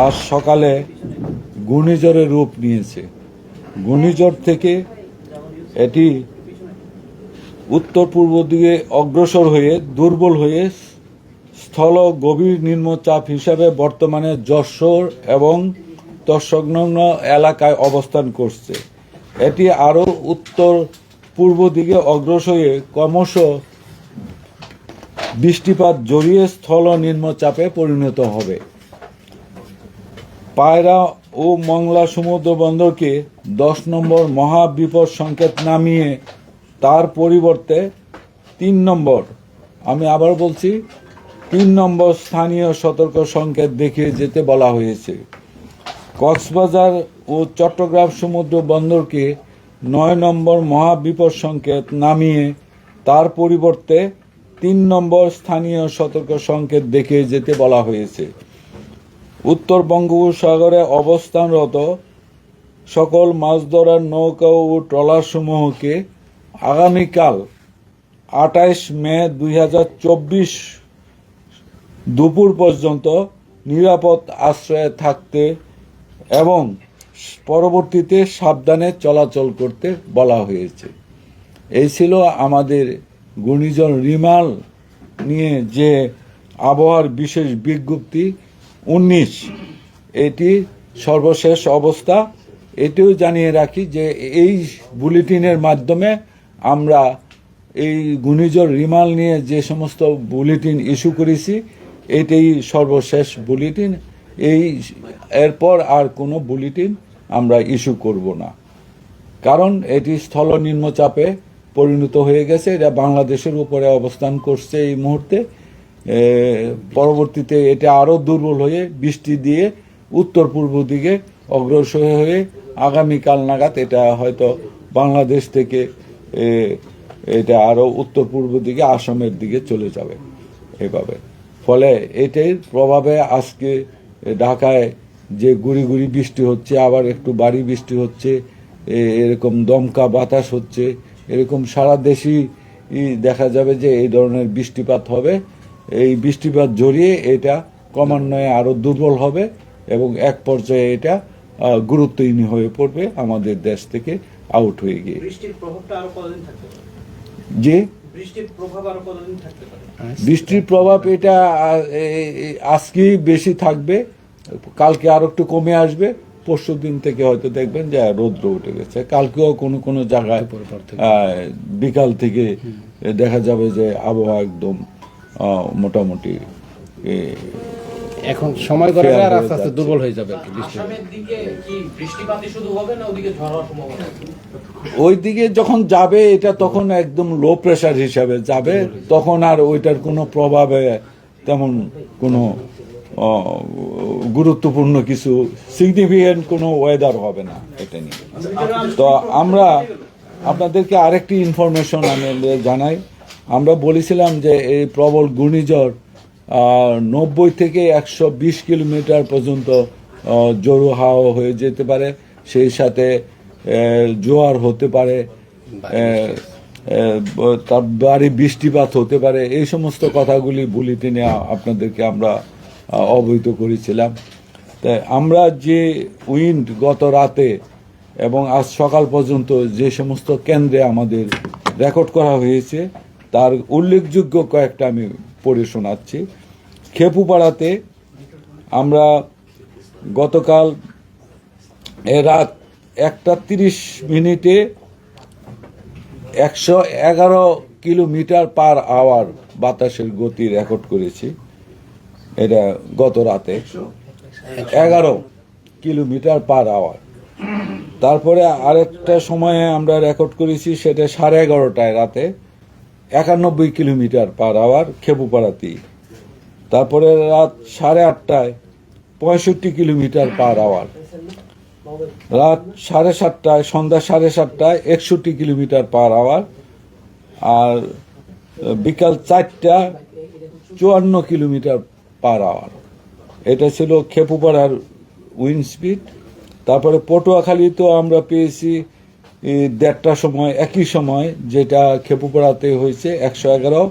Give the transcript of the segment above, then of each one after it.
আজ সকালে ঘূর্ণিঝড়ের রূপ নিয়েছে। ঘূর্ণিঝড় থেকে এটি উত্তর পূর্ব দিকে অগ্রসর হয়ে দুর্বল হয়ে স্থল গভীর নিম্নচাপ হিসাবে বর্তমানে যশোর এবং তৎসংলগ্ন এলাকায় অবস্থান করছে। এটি আরও উত্তর পূর্ব দিকে অগ্রসর হয়ে ক্রমশ বৃষ্টিপাত জড়িয়ে স্থল নিম্নচাপে পরিণত হবে। পায়রা ও মংলা সমুদ্র বন্দরকে 10 নম্বর মহাবিপদ সংকেত নামিয়ে তার পরিবর্তে 3 নম্বর, আমি আবার বলছি 3 নম্বর স্থানীয় সতর্ক সংকেত দেখিয়ে যেতে বলা হয়েছে। কক্সবাজার ও চট্টগ্রাম সমুদ্র বন্দরকে 9 নম্বর মহাবিপদ সংকেত নামিয়ে তার পরিবর্তে 3 নম্বর স্থানীয় সতর্ক সংকেত দেখিয়ে যেতে বলা হয়েছে। উত্তর বঙ্গোপসাগরে অবস্থানরত সকল মাছ ধরার নৌকা ও ট্রলারসমূহকে আগামীকাল 28 মে 2024 দুপুর পর্যন্ত নিরাপদ আশ্রয়ে থাকতে এবং পরবর্তীতে সাবধানে চলাচল করতে বলা হয়েছে। এই ছিল আমাদের ঘূর্ণিঝড় রিমাল নিয়ে যে আবহাওয়ার বিশেষ বিজ্ঞপ্তি 19, এটি সর্বশেষ অবস্থা। এটিও জানিয়ে রাখি যে এই বুলেটিনের মাধ্যমে আমরা এই ঘূর্ণিঝড় রিমাল নিয়ে যে সমস্ত বুলেটিন ইস্যু করেছি এটাই সর্বশেষ বুলেটিন। এরপর আর কোনো বুলেটিন আমরা ইস্যু করব না, কারণ এটি স্থল নিম্নচাপে পরিণত হয়ে গেছে। এটা বাংলাদেশের উপরে অবস্থান করছে এই মুহূর্তে। পরবর্তীতে এটা আরও দুর্বল হয়ে বৃষ্টি দিয়ে উত্তর পূর্ব দিকে অগ্রসর হয়ে আগামীকাল নাগাদ এটা হয়তো বাংলাদেশ থেকে এটা আরও উত্তর পূর্ব দিকে আসামের দিকে চলে যাবে এভাবে। ফলে এটার প্রভাবে আজকে ঢাকায় যে গুড়ি গুড়ি বৃষ্টি হচ্ছে, আবার একটু ভারী বৃষ্টি হচ্ছে, এরকম দমকা বাতাস হচ্ছে, এরকম সারা দেশই দেখা যাবে যে এই ধরনের বৃষ্টিপাত হবে। এই বৃষ্টিপাত জড়িয়ে এটা ক্রমান্বয়ে আরও দুর্বল হবে এবং এক পর্যায়ে এটা গুরুত্বহীন হয়ে পড়বে আমাদের দেশ থেকে আউট হয়ে গিয়ে। বৃষ্টির প্রভাবটা আরো কতদিন থাকতে পারে? যে বৃষ্টির প্রভাব আরো কতদিন থাকতে পারে? বৃষ্টির প্রভাব এটা আজকেই বেশি থাকবে, কালকে আরো একটু কমে আসবে, পরশু দিন থেকে হয়তো দেখবেন যে রৌদ্র উঠে গেছে। কালকেও কোনো কোনো জায়গায় বিকাল থেকে দেখা যাবে যে আবহাওয়া একদম মোটামুটি এখন সময় করে আর আস্তে আস্তে দুর্বল হয়ে যাবে। আসামের দিকে কি বৃষ্টিপাতই শুধু হবে না ওদিকে ঝড় হওয়ার সম্ভাবনা? ওই দিকে যখন যাবে এটা তখন একদম লো প্রেসার হিসাবে যাবে, তখন আর ওইটার কোনো প্রভাবে তেমন কোনো গুরুত্বপূর্ণ কিছু সিগনিফিকেন্ট কোনো ওয়েদার হবে না এটা নিয়ে। তো আমরা আপনাদেরকে আরেকটি ইনফরমেশন আমি জানাই। আমরা বলেছিলাম যে এই প্রবল ঘূর্ণিঝড় 90 থেকে 120 কিলোমিটার পর্যন্ত জোরো হাওয়া হয়ে যেতে পারে, সেই সাথে জোয়ার হতে পারে, তার ভারী বৃষ্টিপাত হতে পারে। এই সমস্ত কথাগুলি বুলেটিনে আপনাদেরকে আমরা অবহিত করেছিলাম। তাই আমরা যে উইন্ড গত রাতে এবং আজ সকাল পর্যন্ত যে সমস্ত কেন্দ্রে আমাদের রেকর্ড করা হয়েছে তার উল্লেখযোগ্য কয়েকটা আমি পড়ে শোনাচ্ছি। খেপুপাড়াতে আমরা গতকাল রাত 1:30 মিনিটে 111 কিলোমিটার পার আওয়ার বাতাসের গতি রেকর্ড করেছি। এটা গত রাতে 11 কিলোমিটার পার আওয়ার। তারপরে আরেকটা সময়ে আমরা রেকর্ড করেছি, সেটা 11:30টায় রাতে 91 কিলোমিটার পার আওয়ার খেপুপাড়াতেই। তারপরে রাত 8:30টায় 65 কিলোমিটার পার আওয়ার। রাত 7:30টায়, সন্ধ্যা 7:30টায় 61 কিলোমিটার পার আওয়ার। আর বিকাল 4টা 54 কিলোমিটার পার আওয়ার। এটা ছিল খেপুপাড়ার উইন্ড স্পিড। তারপরে পটুয়াখালীতেও আমরা পেয়েছি 1:30টার সময়, একই সময় যেটা খেপুপাড়াতে হয়েছে 111,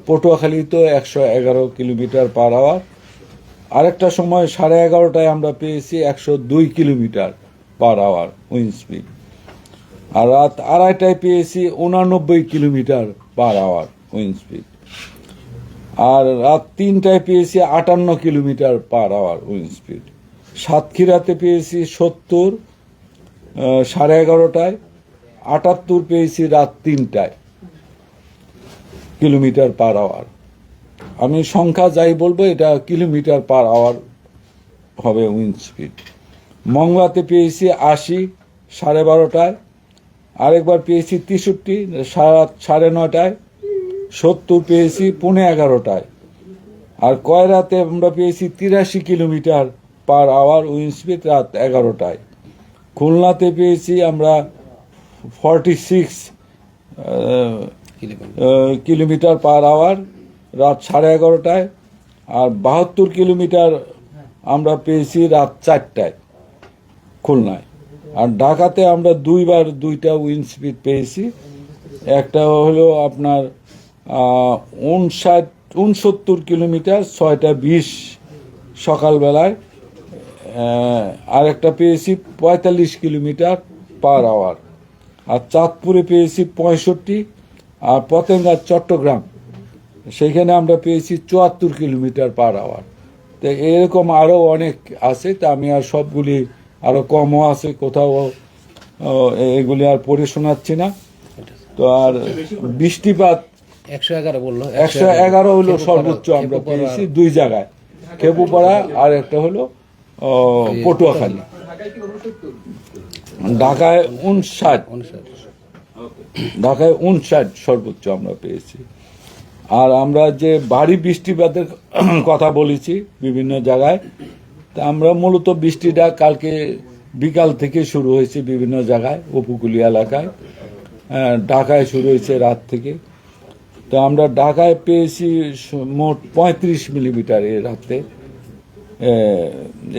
পটুয়াখালীতেও 111 কিলোমিটার পার আওয়ার। আরেকটা সময় 11:30টায় আমরা পেয়েছি 102 kilometre per hour wind speed. আর রাত 2:30টায় পেয়েছি 89 kilometre per hour wind speed. আর রাত 3টায় পেয়েছি 58 kilometre per hour wind speed. সাতক্ষীরাতে পেয়েছি 70 11:30টায়, 78 পেয়েছি রাত 3টায় কিলোমিটার পার আওয়ার। আমি সংখ্যা যাই বলবো এটা কিলোমিটার পার আওয়ার হবে উইন্ড স্পিড। মংলাতে পেয়েছি 80 12:30টায়, আরেকবার পেয়েছি 63 রাত 9:30টায়, 70 পেয়েছি 11:15টায়। আর কয়রাতে আমরা পেয়েছি 83 kilometre per hour wind speed রাত 11:00টায়। খুলনাতে পেয়েছি আমরা 46 কিলোমিটার পার আওয়ার রাত 11:30টায়। আর 72 কিলোমিটার আমরা পেয়েছি রাত 4টায় খুলনায়। আর ঢাকাতে আমরা দুইবার দুইটা উইন্ড স্পিড পেয়েছি। একটা হলো আপনার 69 কিলোমিটার 6:20 সকালবেলায়, আর একটা পেয়েছি 45 কিলোমিটার পার আওয়ার। আর চাঁদপুরে পেয়েছি 65, আর পতেঙ্গা চট্টগ্রাম সেখানে আমরা পেয়েছি 74 কিলোমিটার পার আওয়ার। তো এরকম আরও অনেক আছে, তা আমি আর সবগুলি আরও কমও আছে কোথাও, এগুলি আর পড়ে শোনাচ্ছি না। তো আর বৃষ্টিপাত 111 বললো, 111 হলো সর্বোচ্চ আমরা পেয়েছি দুই জায়গায়, খেপুপাড়া আর একটা হলো পটুয়াখালী। ঢাকায় 59 সর্বোচ্চ আমরা পেয়েছি। আর আমরা যে ভারী বৃষ্টিপাতের কথা বলেছি বিভিন্ন জায়গায়, তা আমরা মূলত বৃষ্টিটা কালকে বিকাল থেকে শুরু হয়েছে বিভিন্ন জায়গায়, উপকূলীয় এলাকায়। ঢাকায় শুরু হয়েছে রাত থেকে। তো আমরা ঢাকায় পেয়েছি মোট 35 মিলিমিটার এই রাতে,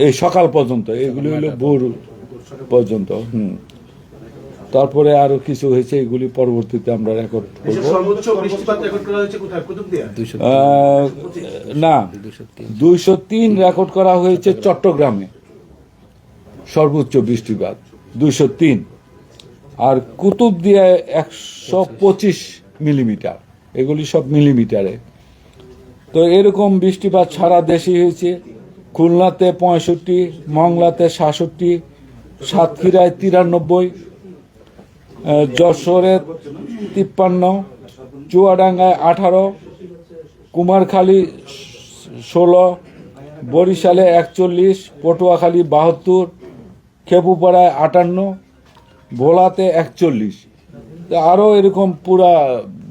এই সকাল পর্যন্ত। এগুলি হলো ভোর পর্যন্ত। তারপরে আরো কিছু হয়েছে, এগুলি পরবর্তীতে আমরা রেকর্ড করব। সর্বোচ্চ বৃষ্টিপাত রেকর্ড করা হয়েছে কোথায়? কুতুবদিয়া? না, 203 রেকর্ড করা হয়েছে চট্টগ্রামে, সর্বোচ্চ বৃষ্টিপাত 203। আর কুতুবদিয়ায় 125 মিলিমিটার, এগুলি সব মিলিমিটারে। তো এরকম বৃষ্টিপাত সারা দেশে হয়েছে। খুলনাতে 65, মংলাতে 66, সাতক্ষীরায় 93, যশোরে 53, চুয়াডাঙ্গায় 18, কুমারখালী 16, বরিশালে 41, পটুয়াখালী 72, খেপুপাড়ায় 58, ভোলাতে 41। আরও এরকম পুরা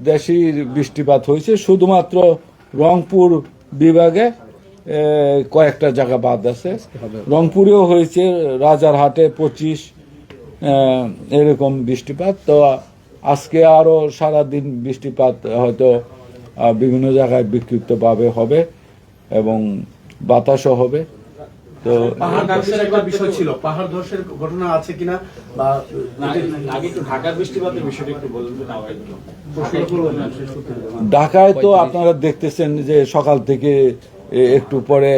দেশের বৃষ্টিপাত হয়েছে। শুধুমাত্র রংপুর বিভাগে কয়েকটা জায়গা বাদ আছে। রংপুরেও হয়েছে, রাজারহাটে 25 এরকম বৃষ্টিপাত। তো আজকে আরও সারাদিন বৃষ্টিপাত হয়তো বিভিন্ন জায়গায় বিক্ষিপ্তভাবে হবে এবং বাতাসও হবে। তো পাহাড় ধসের একটা বিষয় ছিল, পাহাড় ধসের ঘটনা আছে কিনা, বা আগে একটু ঢাকার বৃষ্টিপাতের বিষয়টা একটু বলবেন। ঢাকায় তো আপনারা দেখতেছেন যে সকাল থেকে একটু পরে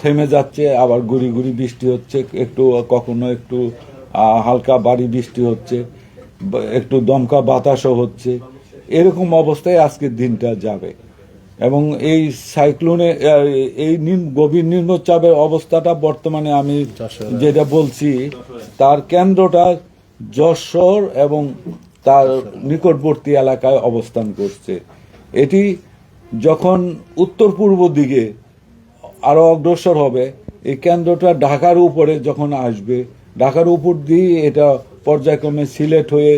থেমে যাচ্ছে, আবার গুড়ি গুড়ি বৃষ্টি হচ্ছে, একটু কখনো একটু হালকা ভারী বৃষ্টি হচ্ছে, একটু দমকা বাতাসও হচ্ছে। এরকম অবস্থায় আজকের দিনটা যাবে। এবং এই সাইক্লোনে এই গভীর নিম্নচাপের অবস্থাটা বর্তমানে আমি যেটা বলছি, তার কেন্দ্রটা যশোর এবং তার নিকটবর্তী এলাকায় অবস্থান করছে। এটি যখন উত্তর পূর্ব দিকে আরো অগ্রসর হবে, এই কেন্দ্রটা ঢাকার উপরে যখন আসবে, ঢাকার উপর দিয়ে এটা পর্যায়ক্রমে সিলেট হয়ে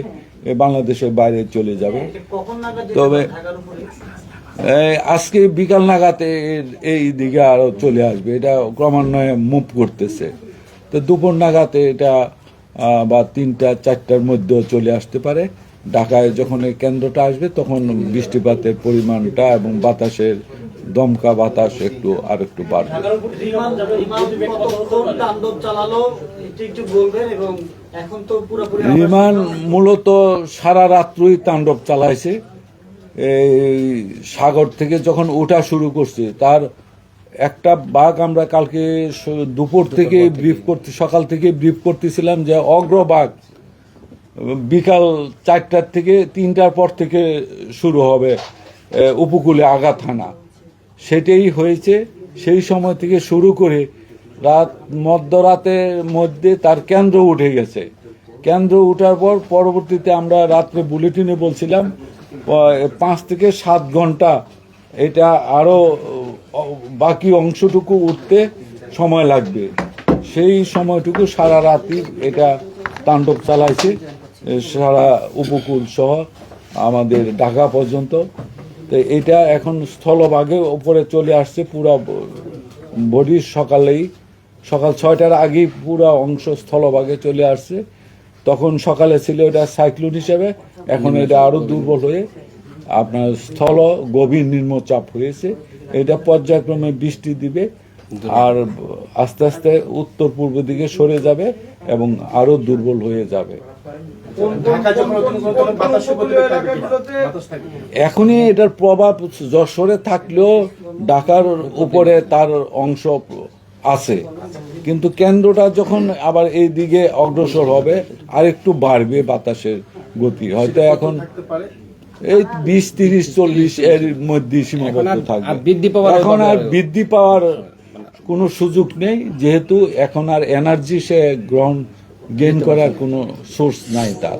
বাংলাদেশের বাইরে চলে যাবে। তবে আজকে বিকাল নাগাদ এই দিকে আরো চলে আসবে, এটা ক্রমান্বয়ে মুভ করতেছে। তো দুপুর নাগাদ এটা বা 3টা-4টার মধ্যেও চলে আসতে পারে। ঢাকায় যখন এই কেন্দ্রটা আসবে তখন বৃষ্টিপাতের পরিমাণটা এবং বাতাসের দমকা বাতাস আর একটু বাড়বে। বিমান মূলত সারা রাত্রই তাণ্ডব চালাইছে। এই সাগর থেকে যখন ওঠা শুরু করছে, তার একটা বাঘ আমরা কালকে দুপুর থেকে সকাল থেকে ব্রিফ করতেছিলাম যে অগ্রবাঘ বিকাল 4টার থেকে 3টার পর থেকে শুরু হবে উপকূলে আঘাত হানা। সেটাই হয়েছে। সেই সময় থেকে শুরু করে মধ্যরাতের মধ্যে তার কেন্দ্র উঠে গেছে। কেন্দ্র উঠার পর পরবর্তীতে আমরা রাত্রে বুলেটিনে বলছিলাম 5 থেকে 7 ঘন্টা এটা আরো বাকি অংশটুকু উঠতে সময় লাগবে। সেই সময়টুকু সারা রাতই এটা তাণ্ডব চালাইছে, সারা উপকূল সহ আমাদের ঢাকা পর্যন্ত। তো এটা এখন স্থলভাগে উপরে চলে আসছে, পুরা বডি সকাল 6টার আগেই পুরা অংশ স্থলভাগে চলে আসছে। তখন সকালে ছিল এটা সাইক্লোন হিসেবে, এখন এটা আরো দুর্বল হয়ে আপনার স্থল গভীর নিম্নচাপ হয়েছে। এটা পর্যায়ক্রমে বৃষ্টি দিবে আর আস্তে আস্তে উত্তর পূর্ব দিকে সরে যাবে এবং আরো দুর্বল হয়ে যাবে। ঢাকা যখন তখন বাতাসে বদলে থাকবে কিনা? বাতাস থাকবে। এখনই এটার প্রভাব যশোরে থাকলেও ঢাকার উপরে তার অংশ আছে, কিন্তু কেন্দ্রটা যখন আবার এই দিকে অগ্রসর হবে আর একটু বাড়বে বাতাসের গতি, হয়তো এখন থাকতে পারে। এই 20, 30, 40 এর মধ্যে সীমাবদ্ধ এখন আর থাকবে। বৃদ্ধি পাওয়ার এখন আর বৃদ্ধি পাওয়ার কোনো সুযোগ নেই, যেহেতু এখন আর এনার্জি সে গেইন করার কোনো সোর্স নাই তার।